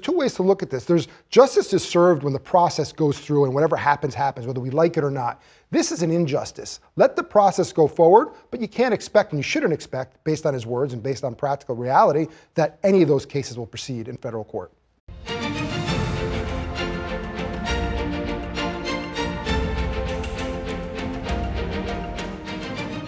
two ways to look at this. There's justice is served when the process goes through and whatever happens, happens, whether we like it or not. This is an injustice. Let the process go forward, but you can't expect, and you shouldn't expect, based on his words and based on practical reality, that any of those cases will proceed in federal court.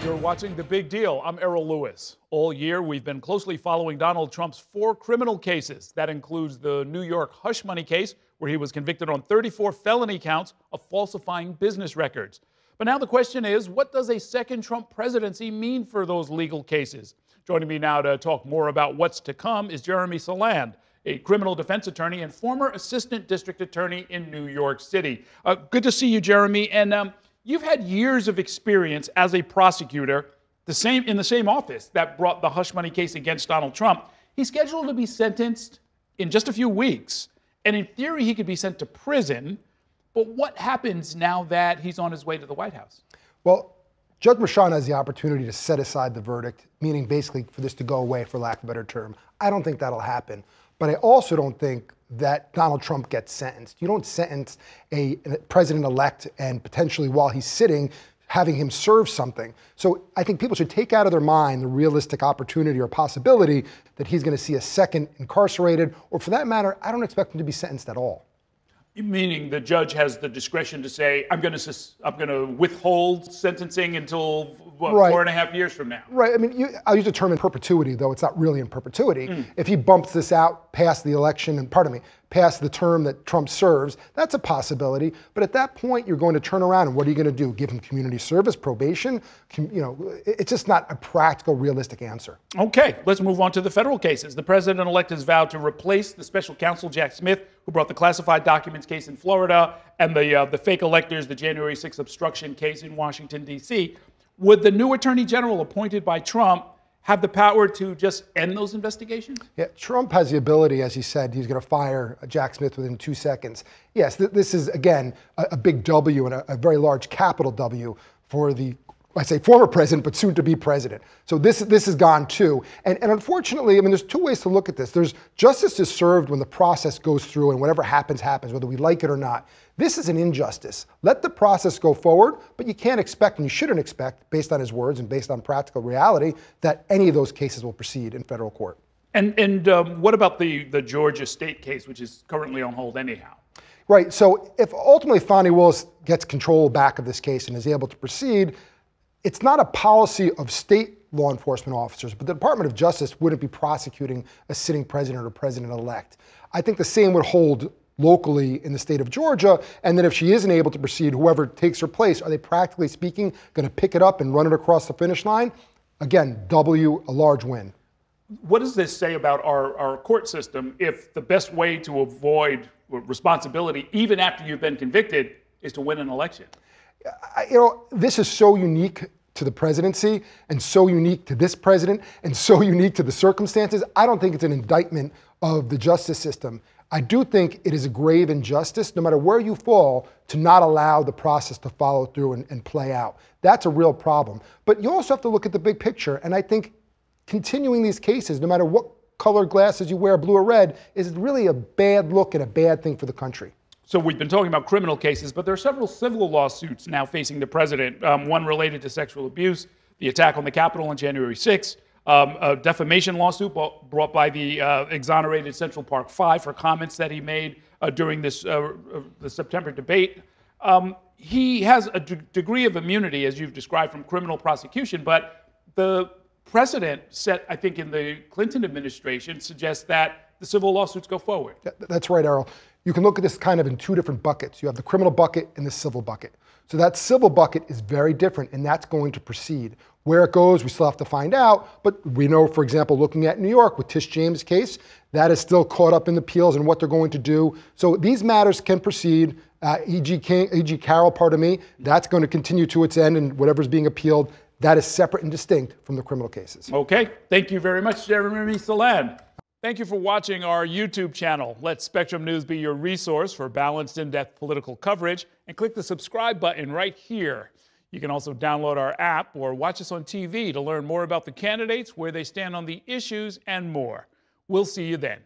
You're watching The Big Deal. I'm Errol Louis. All year, we've been closely following Donald Trump's 4 criminal cases. That includes the New York hush money case, where he was convicted on 34 felony counts of falsifying business records. But now the question is, what does a second Trump presidency mean for those legal cases? Joining me now to talk more about what's to come is Jeremy Saland, a criminal defense attorney and former assistant district attorney in New York City. Good to see you, Jeremy. And you've had years of experience as a prosecutor, in the same office that brought the hush money case against Donald Trump. He's scheduled to be sentenced in just a few weeks. And in theory, he could be sent to prison. But what happens now that he's on his way to the White House? Well, Judge Merchan has the opportunity to set aside the verdict, meaning basically for this to go away, for lack of a better term. I don't think that'll happen. But I also don't think that Donald Trump gets sentenced. You don't sentence a president-elect and potentially while he's sitting, having him serve something. So I think people should take out of their mind the realistic opportunity or possibility that he's going to see a second incarcerated, or for that matter, I don't expect him to be sentenced at all. Meaning the judge has the discretion to say, I'm going to withhold sentencing until, what, right, 4.5 years from now? Right. I mean, I'll use the term in perpetuity, though it's not really in perpetuity. If he bumps this out past the election, and pardon me, past the term that Trump serves, that's a possibility. But at that point, you're going to turn around and what are you going to do? Give him community service, probation? It's just not a practical, realistic answer. Okay, let's move on to the federal cases. The president-elect has vowed to replace the special counsel Jack Smith, who brought the classified documents case in Florida and the fake electors, the January 6th obstruction case in Washington, D.C. Would the new attorney general appointed by Trump have the power to just end those investigations? Yeah, Trump has the ability, as he said, he's going to fire Jack Smith within 2 seconds. Yes, this is, again, a big W and a very large capital W for the, I say former president, but soon to be president. So this is gone too. And unfortunately, I mean, there's 2 ways to look at this. There's justice is served when the process goes through and whatever happens, happens, whether we like it or not. This is an injustice. Let the process go forward, but you can't expect, and you shouldn't expect, based on his words and based on practical reality, that any of those cases will proceed in federal court. And what about the Georgia state case, which is currently on hold anyhow? Right, so if ultimately Fani Willis gets control back of this case and is able to proceed, it's not a policy of state law enforcement officers, but the Department of Justice wouldn't be prosecuting a sitting president or president-elect. I think the same would hold locally in the state of Georgia, and then if she isn't able to proceed, whoever takes her place, are they practically speaking going to pick it up and run it across the finish line? Again, W, a large win. What does this say about our court system if the best way to avoid responsibility, even after you've been convicted, is to win an election? This is so unique to the presidency and so unique to this president and so unique to the circumstances. I don't think it's an indictment of the justice system. I do think it is a grave injustice, no matter where you fall, to not allow the process to follow through and play out. That's a real problem. But you also have to look at the big picture. And I think continuing these cases, no matter what color glasses you wear, blue or red, is really a bad look and a bad thing for the country. So we've been talking about criminal cases, but there are several civil lawsuits now facing the president, one related to sexual abuse, the attack on the Capitol on January 6th, a defamation lawsuit brought by the exonerated Central Park Five for comments that he made during this the September debate. He has a degree of immunity, as you've described, from criminal prosecution, but the precedent set, I think, in the Clinton administration suggests that the civil lawsuits go forward. That's right, Errol. You can look at this kind of in 2 different buckets. You have the criminal bucket and the civil bucket. So that civil bucket is very different, and that's going to proceed. Where it goes, we still have to find out, but we know, for example, looking at New York with Tish James' case, that is still caught up in the appeals and what they're going to do. So these matters can proceed. E.G. Carroll, pardon me, that's going to continue to its end, and whatever's being appealed, that is separate and distinct from the criminal cases. Okay, thank you very much, Jeremy Saland. Thank you for watching our YouTube channel. Let Spectrum News be your resource for balanced, in-depth political coverage, and click the subscribe button right here. You can also download our app or watch us on TV to learn more about the candidates, where they stand on the issues, and more. We'll see you then.